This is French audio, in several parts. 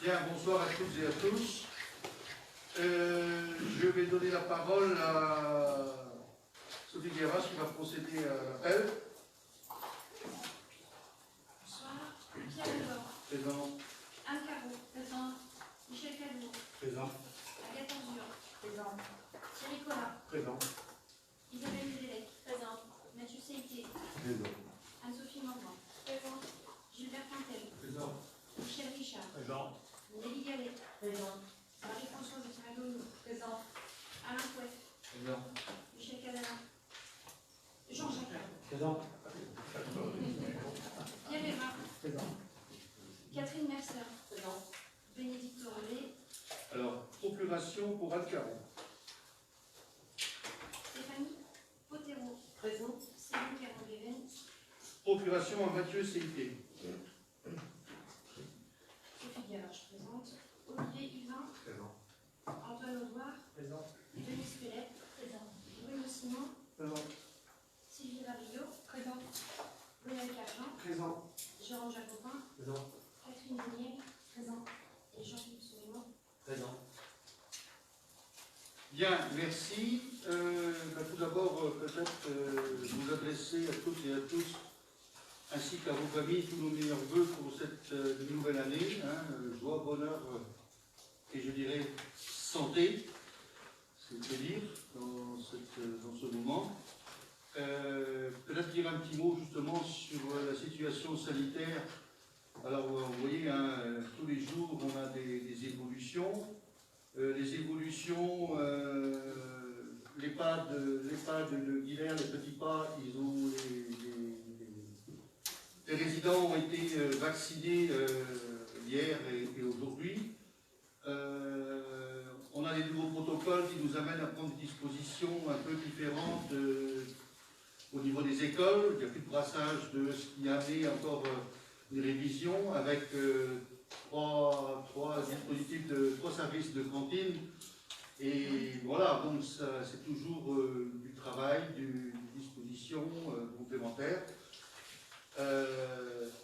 Bien, bonsoir à toutes et à tous. Je vais donner la parole à Sophie Guéras qui va procéder à l'appel. Bonsoir. Pierre Delors. Présent. Anne Caro. Présent. Michel Cadeau. Présent. Agathe Arzur. Présent. Thierry Collat. Présent. Isabelle Zélec. Présent. Mathieu Seité. Présent. Anne-Sophie Morvan. Présent. Gilbert Fantel. Présent. Michel Richard. Présent. Nelly Gallet. Présent. Marie-Françoise Tiragono. Présent. Alain Couet. Présent. Michel Cadana. Jean-Jacques. Présent. Pierre Héra. Présent. Catherine Mercer. Présent. Bénédicte Rollet. Alors, procuration pour Anne Caron. Stéphanie Potero. Présent. Céline Caron-Béven. Procuration à Mathieu Seité. Sophie Guéras présente. Olivier Yvain. Présent. Antoine Audouard. Présent. Denis Spelette. Présent. Bruno Simon. Présent. Sylvie Rabillo. Présent. Lionel Cargent. Présent. Jérôme Jacopin. Présent. Catherine Daniel. Présent. Et Jean-Philippe Souillon. Présent. Bien, merci. Tout d'abord, peut-être vous adresser à toutes et à tous, ainsi qu'à vos familles, tous nos meilleurs voeux pour cette nouvelle année. Joie, bonheur et je dirais santé, c'est le dire, dans ce moment. Peut-être dire un petit mot justement sur la situation sanitaire. Alors, vous voyez, tous les jours, on a des évolutions. Les évolutions, l'EHPAD de Guilherme, les petits pas, ils ont les résidents ont été vaccinés hier et aujourd'hui. On a des nouveaux protocoles qui nous amènent à prendre des dispositions un peu différentes au niveau des écoles. Il n'y a plus de brassage de ce qu'il y avait encore une révision avec trois dispositifs trois services de cantine. Et voilà, donc c'est toujours du travail, des dispositions complémentaires.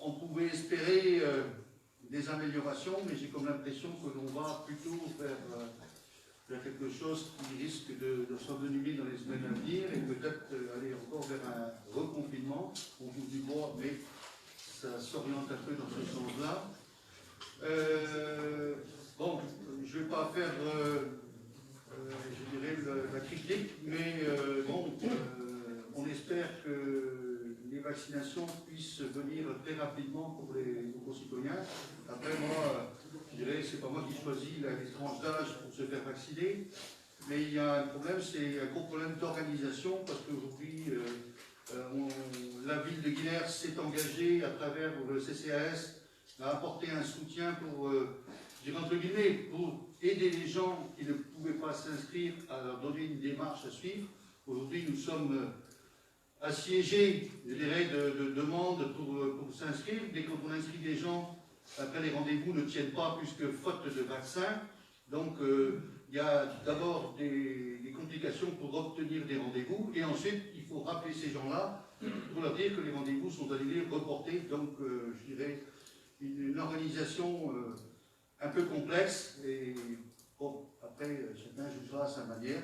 On pouvait espérer des améliorations, mais j'ai comme l'impression que l'on va plutôt vers quelque chose qui risque de s'envenimer dans les semaines à venir et peut-être aller encore vers un reconfinement. On joue du bois, mais ça s'oriente un peu dans ce sens-là. Bon, je ne vais pas faire, je dirais, la critique, mais on espère que les vaccinations puissent venir très rapidement pour nos concitoyens. Après, moi, je dirais, c'est pas moi qui choisis les tranches d'âge pour se faire vacciner, mais il y a un problème, c'est un gros problème d'organisation, parce qu'aujourd'hui, la ville de Guilherme s'est engagée à travers le CCAS à apporter un soutien pour, je dirais entre guillemets, pour aider les gens qui ne pouvaient pas s'inscrire, à leur donner une démarche à suivre. Aujourd'hui, nous sommes assiégés, je dirais, de demandes pour s'inscrire, mais quand on inscrit des gens, après les rendez-vous ne tiennent pas puisque faute de vaccin. Donc, il y a d'abord des complications pour obtenir des rendez-vous, et ensuite, il faut rappeler ces gens-là pour leur dire que les rendez-vous sont annulés, reportés. Donc, je dirais, une organisation un peu complexe, et bon, après, chacun jugera à sa manière,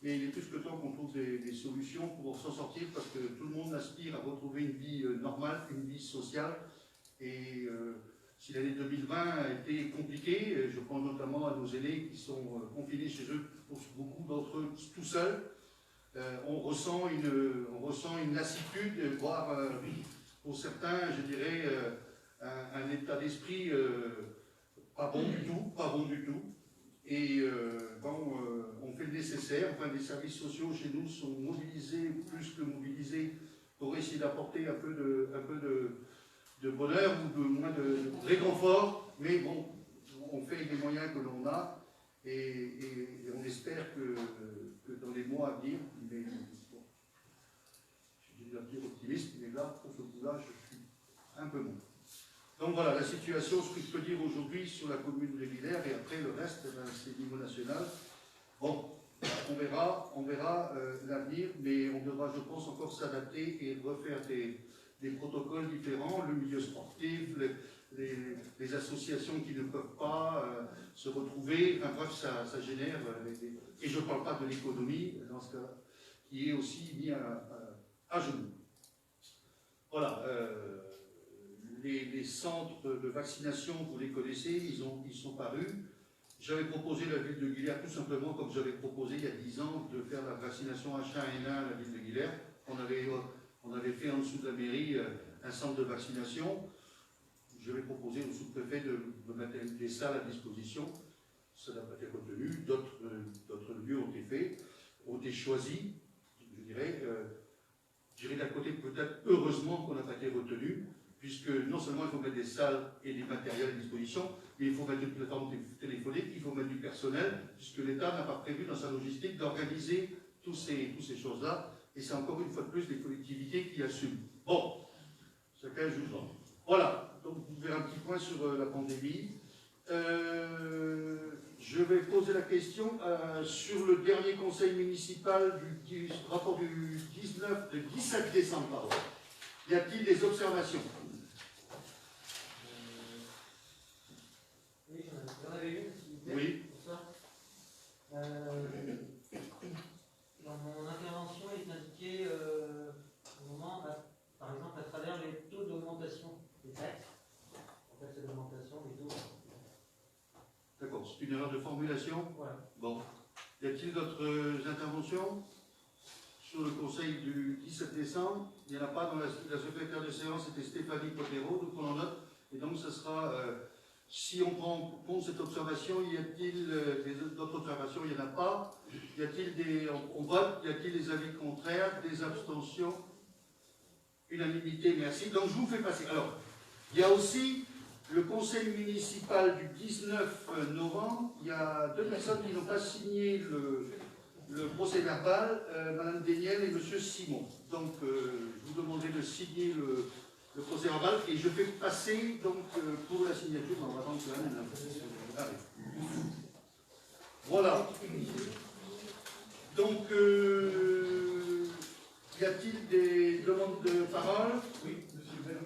mais il est plus que temps qu'on trouve des solutions pour s'en sortir, parce que tout le monde aspire à retrouver une vie normale, une vie sociale, et si l'année 2020 a été compliquée, je pense notamment à nos aînés qui sont confinés chez eux, pour beaucoup d'entre eux tout seuls, on ressent une lassitude, voire pour certains, je dirais, un état d'esprit pas bon du tout. Et on fait le nécessaire. Enfin, les services sociaux chez nous sont mobilisés, plus que mobilisés, pour essayer d'apporter un peu de bonheur ou de moins de réconfort. Mais bon, on fait les moyens que l'on a, et on espère que dans les mois à venir, je suis déjà plus optimiste, mais là, pour ce coup-là, je suis un peu moins. Donc voilà, la situation, ce que je peux dire aujourd'hui sur la commune de Guilherme, et après le reste, c'est niveau national. Bon, on verra l'avenir, mais on devra, je pense, encore s'adapter et refaire des des protocoles différents, le milieu sportif, les associations qui ne peuvent pas se retrouver, enfin bref, ça génère, et je ne parle pas de l'économie dans ce cas, qui est aussi mis à genoux. Voilà, les centres de vaccination, vous les connaissez, ils sont parus. J'avais proposé la ville de Guilherme, tout simplement comme j'avais proposé il y a 10 ans, de faire la vaccination H1N1 à la ville de Guilherme. On avait fait en dessous de la mairie un centre de vaccination. J'avais proposé au sous-préfet de mettre des salles à disposition. Ça n'a pas été retenu. D'autres lieux ont été choisis. Je dirais d'un côté, peut-être heureusement qu'on n'a pas été retenu, puisque non seulement il faut mettre des salles et des matériels à disposition, mais il faut mettre une plateforme téléphonique, il faut mettre du personnel, puisque l'État n'a pas prévu dans sa logistique d'organiser toutes ces choses-là. Et c'est encore une fois de plus les collectivités qui assument. Bon, chacun jugera. Voilà, donc vous verrez un petit point sur la pandémie. Je vais poser la question sur le dernier conseil municipal du rapport du 17 décembre. Pardon. Y a-t-il des observations? Oui, j'en avais une, s'il vous plaît. Oui. Pour ça. Dans mon intervention, il est indiqué au moment, par exemple, à travers les taux d'augmentation des taxes. En fait, c'est l'augmentation des taux. D'accord, c'est une erreur de formulation. Voilà. Bon. Y a-t-il d'autres interventions sur le conseil du 17 décembre? Il n'y en a pas. Dans la secrétaire de séance, c'était Stéphanie Potero, donc on en note. Et donc, ce sera, si on prend en compte cette observation, y a-t-il d'autres observations? Il n'y en a pas. Y a-t-il on vote? Y a-t-il des avis contraires, des abstentions? Unanimité, merci. Donc, je vous fais passer. Alors, il y a aussi le conseil municipal du 19 novembre. Il y a 2 personnes qui n'ont pas signé le procès verbal, Mme Déniel et M. Simon. Donc, je vous demanderai de signer le procès verbal et je fais passer, donc, pour la signature, on va attendre que la même arrive. Voilà. Donc, y a-t-il des demandes de parole? Oui, monsieur le maire,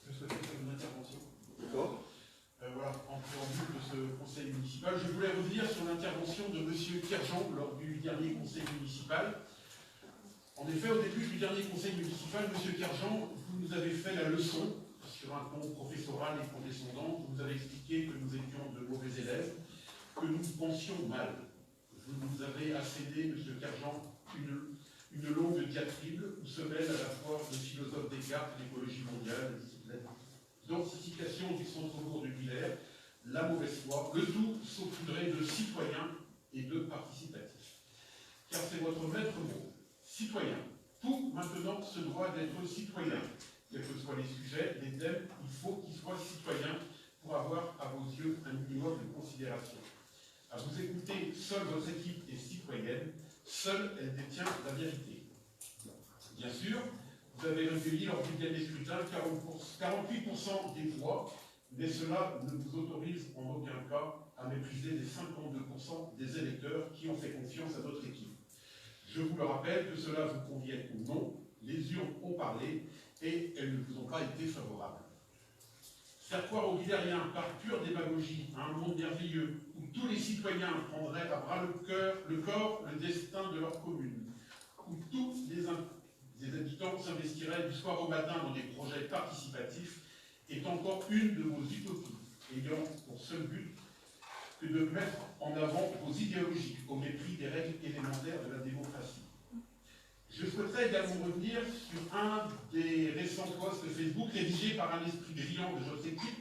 je souhaitais faire une intervention. D'accord. Voilà, en préambule de ce conseil municipal. Je voulais revenir sur l'intervention de monsieur Kerjean lors du dernier conseil municipal. En effet, au début du dernier conseil municipal, monsieur Kerjean, vous nous avez fait la leçon sur un ton professoral et condescendant. Vous nous avez expliqué que nous étions de mauvais élèves, que nous pensions mal. Vous nous avez asséné, monsieur Kerjean, une longue diatribe où se mêlent à la fois le philosophe Descartes, l'écologie mondiale, la densification du centre-bourg de Guilherme, la mauvaise foi, le tout saupoudré de citoyens et de participatifs. Car c'est votre maître mot, citoyen. Tout maintenant se doit d'être citoyen. Quels que soient les sujets, les thèmes, il faut qu'ils soient citoyens pour avoir à vos yeux un minimum de considération. À vous écouter, seule votre équipe est citoyenne, seule elle détient la vérité. Bien sûr, vous avez recueilli lors du dernier scrutin 48% des voix, mais cela ne vous autorise en aucun cas à mépriser les 52% des électeurs qui ont fait confiance à votre équipe. Je vous le rappelle, que cela vous convienne ou non, les urnes ont parlé et elles ne vous ont pas été favorables. Faire croire aux Guilhermiens par pure démagogie à un monde merveilleux où tous les citoyens prendraient à bras le corps, le destin de leur commune, où tous les habitants s'investiraient du soir au matin dans des projets participatifs, est encore une de vos utopies, ayant pour seul but que de mettre en avant vos idéologies au mépris des règles élémentaires de la démocratie. Je souhaiterais également revenir sur un des récents posts Facebook rédigés par un esprit brillant de votre équipe,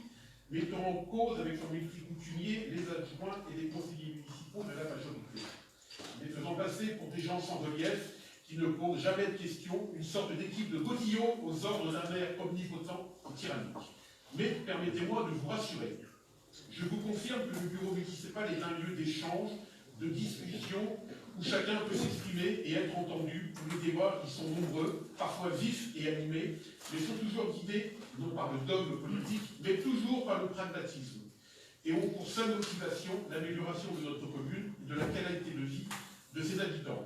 mettant en cause avec son mépris coutumier les adjoints et les conseillers municipaux de la majorité, les faisant passer pour des gens sans relief qui ne posent jamais de questions, une sorte d'équipe de godillots aux ordres d'un maire omnipotent et tyrannique. Mais permettez-moi de vous rassurer. Je vous confirme que le bureau municipal est un lieu d'échange, de discussion, où chacun peut s'exprimer et être entendu, où les débats qui sont nombreux, parfois vifs et animés, mais sont toujours guidés, non par le dogme politique, mais toujours par le pragmatisme, et ont pour seule motivation l'amélioration de notre commune, de la qualité de vie de ses habitants.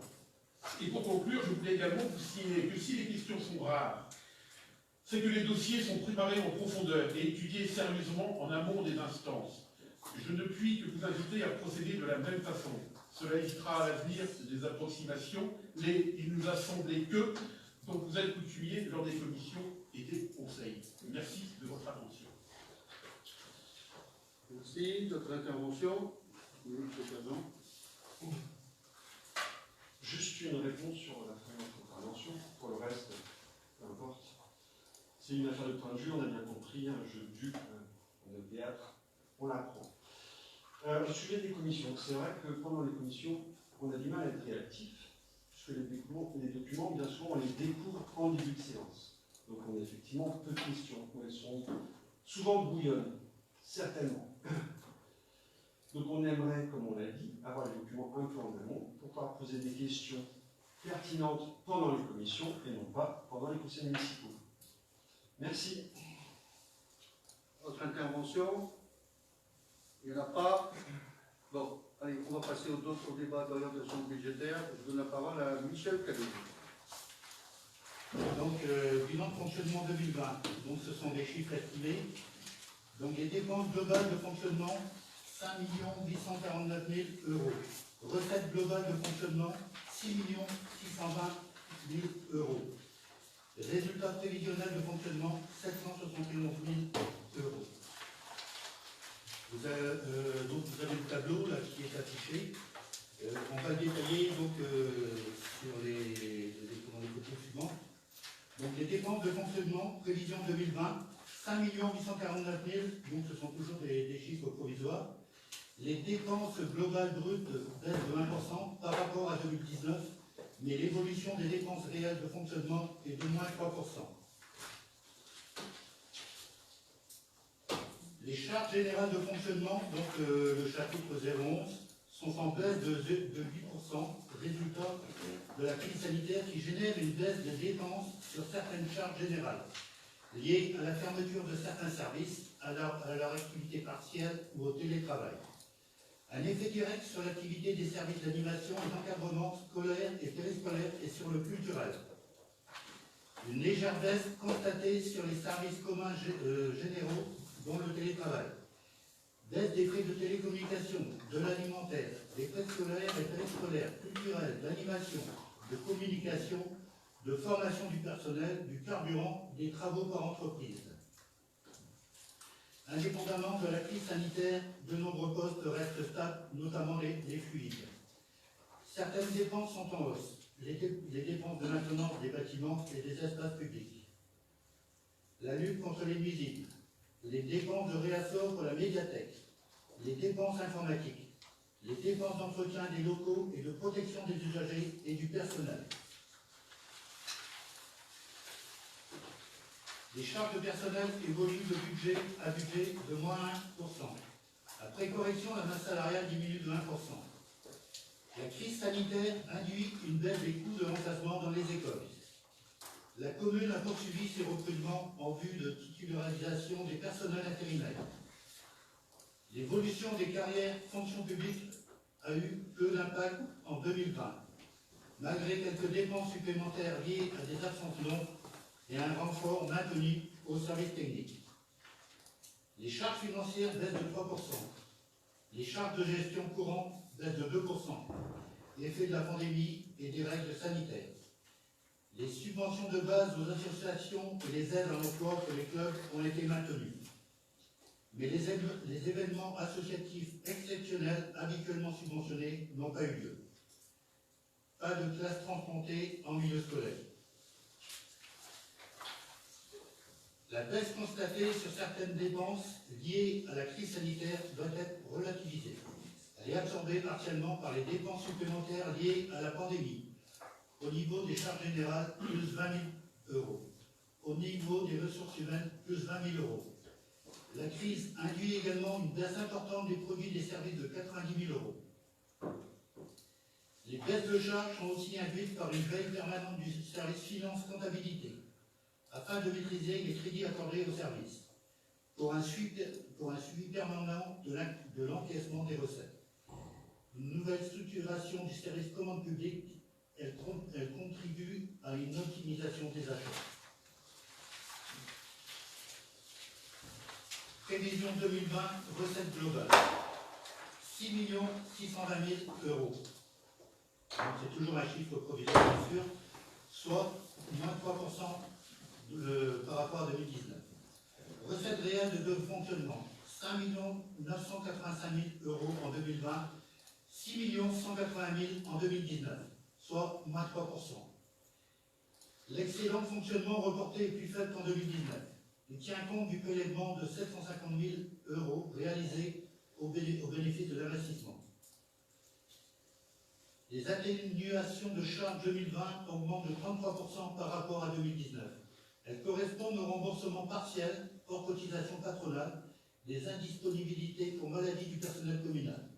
Et pour conclure, je voulais également vous signaler que si les questions sont rares, c'est que les dossiers sont préparés en profondeur et étudiés sérieusement en amont des instances. Je ne puis que vous inviter à procéder de la même façon. Cela évitera à l'avenir des approximations, mais il nous a semblé que, dont vous êtes coutumier lors des commissions et des conseils. Merci de votre attention. Merci. D'autres interventions? Oui, M. Cazan. Juste une réponse sur la fin de votre intervention. Pour le reste, peu importe. C'est une affaire de point de vue, on a bien compris, un jeu de dupes, un théâtre, on l'apprend. Au sujet des commissions, c'est vrai que pendant les commissions, on a du mal à être réactif, puisque les documents, bien souvent, on les découvre en début de séance. Donc on a effectivement peu de questions, elles sont souvent bouillonnes, certainement. Donc on aimerait, comme on l'a dit, avoir les documents un peu en amont pour pouvoir poser des questions pertinentes pendant les commissions et non pas pendant les conseils municipaux. Merci. Autre intervention? Il n'y en a pas. Bon, allez, on va passer au débat d'orientation budgétaire. Je donne la parole à Michel Cadet. Donc, bilan de fonctionnement 2020. Donc, ce sont des chiffres estimés. Donc, les dépenses globales de fonctionnement, 5 849 000 euros. Recettes globales de fonctionnement, 6 620 000 euros. Résultat prévisionnel de fonctionnement, 771 000 euros. Vous avez le tableau là, qui est affiché. On va le détailler donc, sur les côtés suivants. Donc les dépenses de fonctionnement, prévision 2020, 5 849 000, donc ce sont toujours des chiffres provisoires. Les dépenses globales brutes baissent de 1% par rapport à 2019, mais l'évolution des dépenses réelles de fonctionnement est de moins 3%. Les charges générales de fonctionnement, donc le chapitre 011, sont en baisse de 8%, résultat de la crise sanitaire qui génère une baisse des dépenses sur certaines charges générales, liées à la fermeture de certains services, à leur activité partielle ou au télétravail. Un effet direct sur l'activité des services d'animation et d'encadrement scolaire et périscolaire et sur le culturel. Une légère baisse constatée sur les services communs généraux, dont le télétravail. Baisse des frais de télécommunication, de l'alimentaire, des frais scolaires et périscolaires, culturels, d'animation, de communication, de formation du personnel, du carburant, des travaux par entreprise. Indépendamment de la crise sanitaire, de nombreux postes restent stables, notamment les fluides. Certaines dépenses sont en hausse, les dépenses de maintenance des bâtiments et des espaces publics. La lutte contre les nuisibles, les dépenses de réassort pour la médiathèque, les dépenses informatiques, les dépenses d'entretien des locaux et de protection des usagers et du personnel. Les charges de personnel évoluent de budget à budget de moins 1%. Après correction, la masse salariale diminue de 1%. La crise sanitaire induit une baisse des coûts de remplacement dans les écoles. La commune a poursuivi ses recrutements en vue de titularisation des personnels intérimaires. L'évolution des carrières fonction publique a eu peu d'impact en 2020, malgré quelques dépenses supplémentaires liées à des absences longues et un renfort maintenu au service technique. Les charges financières baissent de 3%. Les charges de gestion courante baissent de 2%. L'effet de la pandémie et des règles sanitaires. Les subventions de base aux associations et les aides à l'emploi pour les clubs ont été maintenues. Mais les événements associatifs exceptionnels habituellement subventionnés n'ont pas eu lieu. Pas de classe transplantée en milieu scolaire. La baisse constatée sur certaines dépenses liées à la crise sanitaire doit être relativisée. Elle est absorbée partiellement par les dépenses supplémentaires liées à la pandémie. Au niveau des charges générales, plus 20 000 euros. Au niveau des ressources humaines, plus 20 000 euros. La crise induit également une baisse importante des produits et des services de 90 000 euros. Les baisses de charges sont aussi induites par une veille permanente du service finance-comptabilité, afin de maîtriser les crédits accordés au service, pour un suivi permanent de l'encaissement des recettes. Une nouvelle structuration du service commande publique elle contribue à une optimisation des achats. Prévision 2020, recettes globales. 6 620 000 euros. C'est toujours un chiffre provisoire, bien sûr, soit moins 3% par rapport à 2019. Recettes réelles de fonctionnement, 5 985 000 euros en 2020, 6 180 000 en 2019, soit moins 3%. L'excédent de fonctionnement reporté est plus faible qu'en 2019. Il tient compte du prélèvement de 750 000 euros réalisé au bénéfice de l'investissement. Les atténuations de charges 2020 augmentent de 33% par rapport à 2019. Elles correspondent au remboursement partiel, hors cotisation patronale, des indisponibilités pour maladie du personnel communal.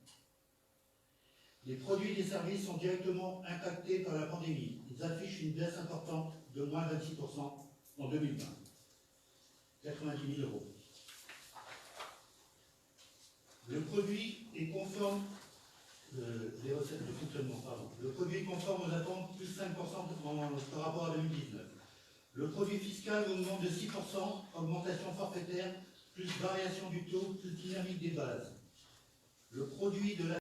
Les produits et les services sont directement impactés par la pandémie. Ils affichent une baisse importante de moins 26% en 2020. 90 000 euros. Le produit est conforme, les recettes de fonctionnement, pardon. Le produit est conforme aux attentes, plus 5% par rapport à 2019. Le produit fiscal augmente de 6%, augmentation forfaitaire, plus variation du taux, plus dynamique des bases. Le produit de la